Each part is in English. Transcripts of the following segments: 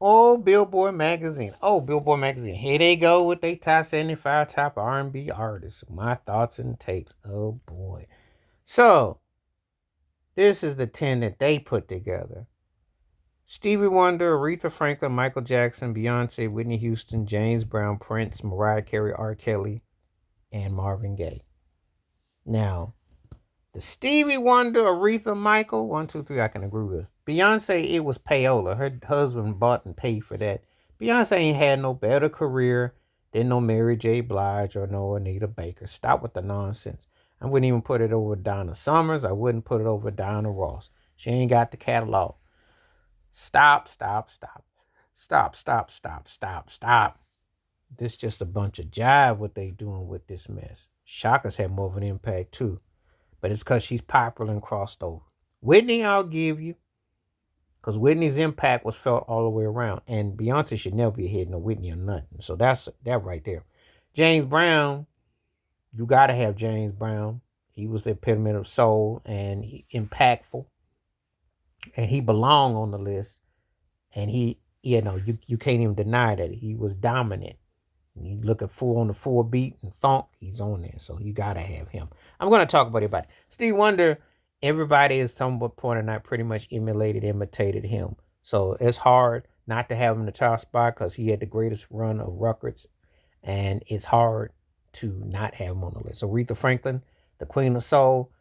Oh, Billboard magazine. Oh, Billboard magazine. Here they go with their top 75 top R&B artists. My thoughts and takes. Oh boy. So this is the 10 that they put together. Stevie Wonder, Aretha Franklin, Michael Jackson, Beyonce, Whitney Houston, James Brown, Prince, Mariah Carey, R. Kelly, and Marvin Gaye. Now, the Stevie Wonder, Aretha, Michael, one, two, three, I can agree with. Beyonce, it was payola. Her husband bought and paid for that. Beyonce ain't had no better career than no Mary J. Blige or no Anita Baker. Stop with the nonsense. I wouldn't even put it over Donna Summers. I wouldn't put it over Diana Ross. She ain't got the catalog. Stop, stop, stop. Stop, stop, stop, stop, stop. This is just a bunch of jive what they doing with this mess. Shaka's had more of an impact too. But it's because she's popular and crossed over. Whitney, I'll give you. Because Whitney's impact was felt all the way around. And Beyonce should never be ahead of Whitney or nothing. So that's that right there. James Brown, you got to have James Brown. He was the epitome of soul and impactful. And he belonged on the list. And you can't even deny that he was dominant. You look at full on the full beat and funk, he's on there. So you gotta have him. I'm gonna talk about everybody. Steve Wonder, everybody is somewhat point or not pretty much imitated him. So it's hard not to have him in the top spot because he had the greatest run of records, and it's hard to not have him on the list. So Aretha Franklin, the Queen of Soul,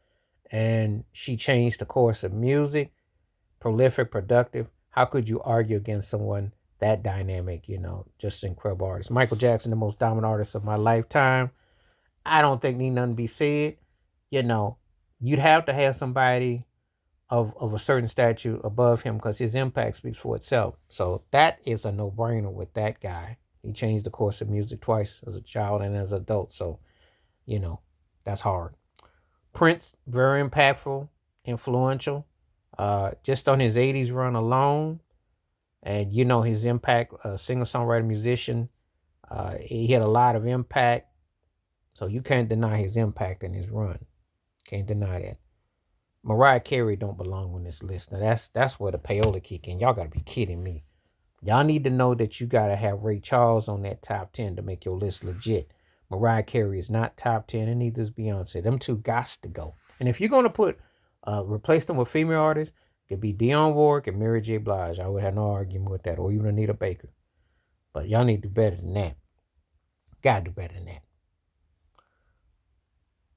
and she changed the course of music, prolific, productive. How could you argue against someone that dynamic, just incredible artist? Michael Jackson, the most dominant artist of my lifetime. I don't think need nothing to be said. You know, you'd have to have somebody of a certain statue above him because his impact speaks for itself. So that is a no-brainer with that guy. He changed the course of music twice as a child and as an adult. So, you know, that's hard. Prince, very impactful, influential. Just on his 80s run alone, and his impact, singer songwriter musician, he had a lot of impact, so you can't deny his impact in his run. Can't deny that. Mariah Carey don't belong on this list. Now that's where the payola kick in. Y'all gotta be kidding me. Y'all need to know that you gotta have Ray Charles on that top 10 to make your list legit. Mariah Carey is not top 10, and neither is Beyonce. Them two gots to go. And if you're gonna replace them with female artists, it could be Dionne Warwick and Mary J. Blige. I would have no argument with that, or even Anita Baker. But y'all need to do better than that. Gotta do better than that.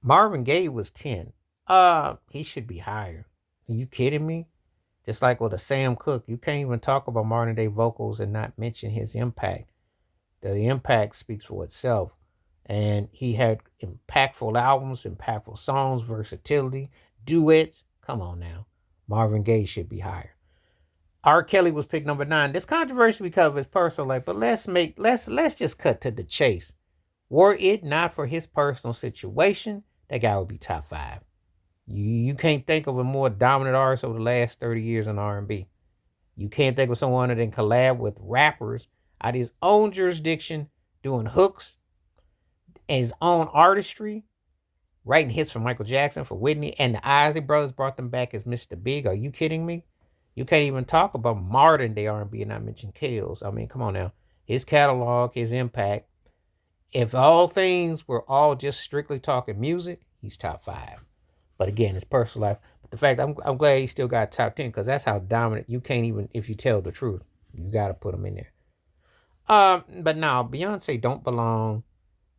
Marvin Gaye was 10. He should be higher. Are you kidding me? Just like with a Sam Cooke, you can't even talk about modern day vocals and not mention his impact. The impact speaks for itself. And he had impactful albums, impactful songs, versatility, duets. Come on now. Marvin Gaye should be higher. R. Kelly was picked number 9. This controversy because of his personal life, but let's just cut to the chase. Were it not for his personal situation, that guy would be top 5. You can't think of a more dominant artist over the last 30 years in R&B. You can't think of someone that can collab with rappers out of his own jurisdiction, doing hooks and his own artistry, writing hits for Michael Jackson, for Whitney, and the Isley Brothers brought them back as Mr. Big. Are you kidding me? You can't even talk about modern day R&B and not mention Kales. I mean, come on now. His catalog, his impact. If all things were all just strictly talking music, he's top 5. But again, his personal life. But the fact, I'm glad he still got top 10 because that's how dominant. You can't even, if you tell the truth, you got to put him in there. But now Beyonce don't belong,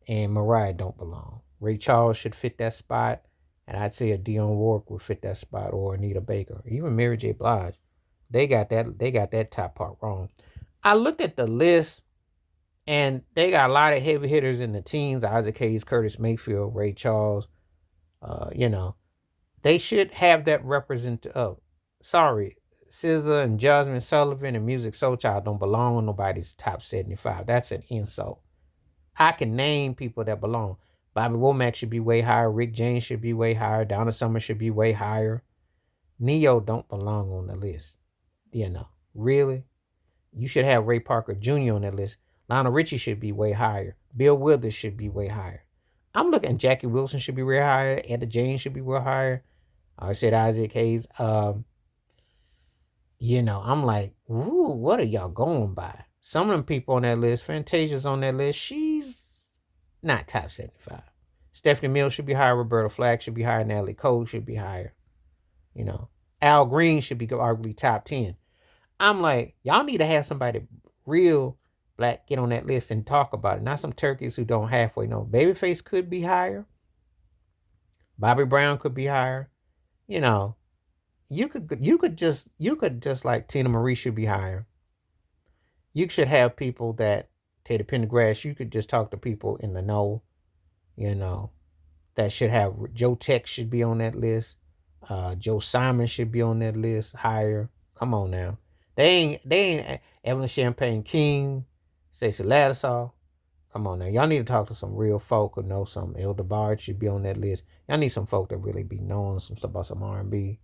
and Mariah don't belong. Ray Charles should fit that spot, and I'd say a Dionne Warwick would fit that spot, or Anita Baker, even Mary J. Blige. They got that top part wrong. I looked at the list, and they got a lot of heavy hitters in the teens: Isaac Hayes, Curtis Mayfield, Ray Charles. They should have that represent. Sorry, SZA and Jasmine Sullivan and Music Soul Child don't belong on nobody's top 75. That's an insult. I can name people that belong. Bobby Womack should be way higher. Rick James should be way higher. Donna Summer should be way higher. Neo don't belong on the list. Really? You should have Ray Parker Jr. on that list. Lionel Richie should be way higher. Bill Withers should be way higher. I'm looking. Jackie Wilson should be way higher. Etta James should be way higher. I said Isaac Hayes. I'm like, ooh, what are y'all going by? Some of them people on that list, Fantasia's on that list. She's not top 75. Stephanie Mills should be higher. Roberta Flack should be higher. Natalie Cole should be higher. You know, Al Green should be arguably top 10. I'm like, y'all need to have somebody real black get on that list and talk about it. Not some turkeys who don't halfway know. Babyface could be higher. Bobby Brown could be higher. You know, you could just like Tina Marie should be higher. You should have people that Teddy Pendergrass. You could just talk to people in the know. You know, that should have Joe Tex should be on that list. Joe Simon should be on that list higher. Come on now. They ain't Evelyn Champagne King, Stacey Lattisaw. Come on now. Y'all need to talk to some real folk who know some. Elder Bard should be on that list. Y'all need some folk that really be knowing some stuff about some R&B.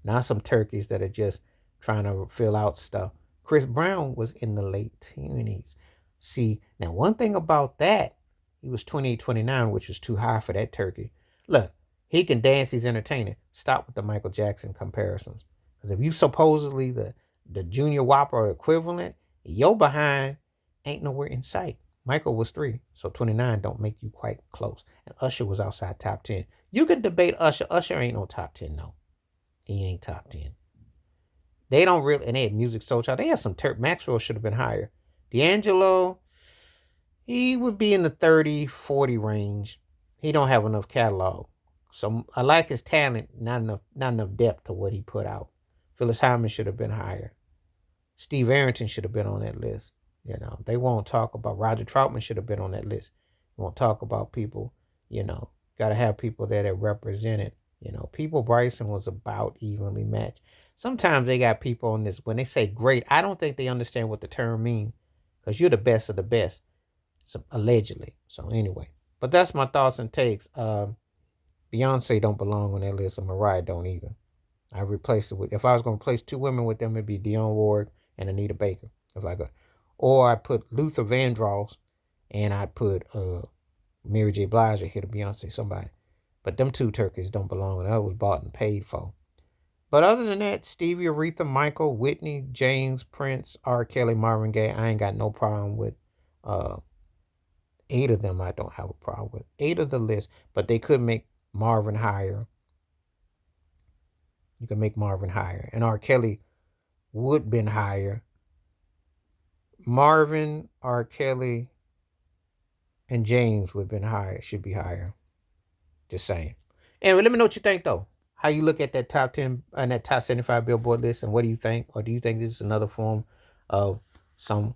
Not some turkeys that are just trying to fill out stuff. Chris Brown was in the late 20s. See, now one thing about that, he was 28, 29, which was too high for that turkey. Look, he can dance, he's entertaining. Stop with the Michael Jackson comparisons. Because if you supposedly the junior whopper or equivalent, your behind ain't nowhere in sight. Michael was 3, so 29 don't make you quite close. And Usher was outside top 10. You can debate Usher. Usher ain't no top 10, no. He ain't top 10. They don't really, and they had Music Soul Child. They had some Maxwell should have been higher. D'Angelo, he would be in the 30, 40 range. He don't have enough catalog. So I like his talent, not enough depth to what he put out. Phyllis Hyman should have been higher. Steve Arrington should have been on that list. They won't talk about Roger Troutman should have been on that list. Won't talk about people, got to have people that are represented. People Bryson was about evenly matched. Sometimes they got people on this, when they say great, I don't think they understand what the term means, because you're the best of the best, so, allegedly. So anyway, but that's my thoughts and takes. Beyonce don't belong on that list, and Mariah don't either. I replaced it with, if I was going to replace 2 women with them, it'd be Dionne Ward and Anita Baker. If I could. Or I put Luther Vandross and I put Mary J. Blige here to Beyonce, somebody. But them 2 turkeys don't belong, and that was bought and paid for. But other than that, Stevie, Aretha, Michael, Whitney, James, Prince, R. Kelly, Marvin Gaye, I ain't got no problem with 8 of them. I don't have a problem with 8 of the list, but they could make Marvin higher. You can make Marvin higher. And R. Kelly would been higher. Marvin, R. Kelly, and James would have been higher. Should be higher. Just saying. Anyway, let me know what you think, though. How you look at that top 10 and that top 75 Billboard list, and what do you think? Or do you think this is another form of some,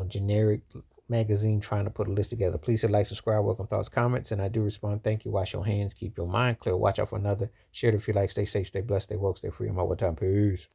generic magazine trying to put a list together? Please hit like, subscribe, welcome thoughts, comments, and I do respond. Thank you. Wash your hands, keep your mind clear, watch out for another. Share it if you like. Stay safe, stay blessed, stay woke, stay free. I'm all the time. Peace.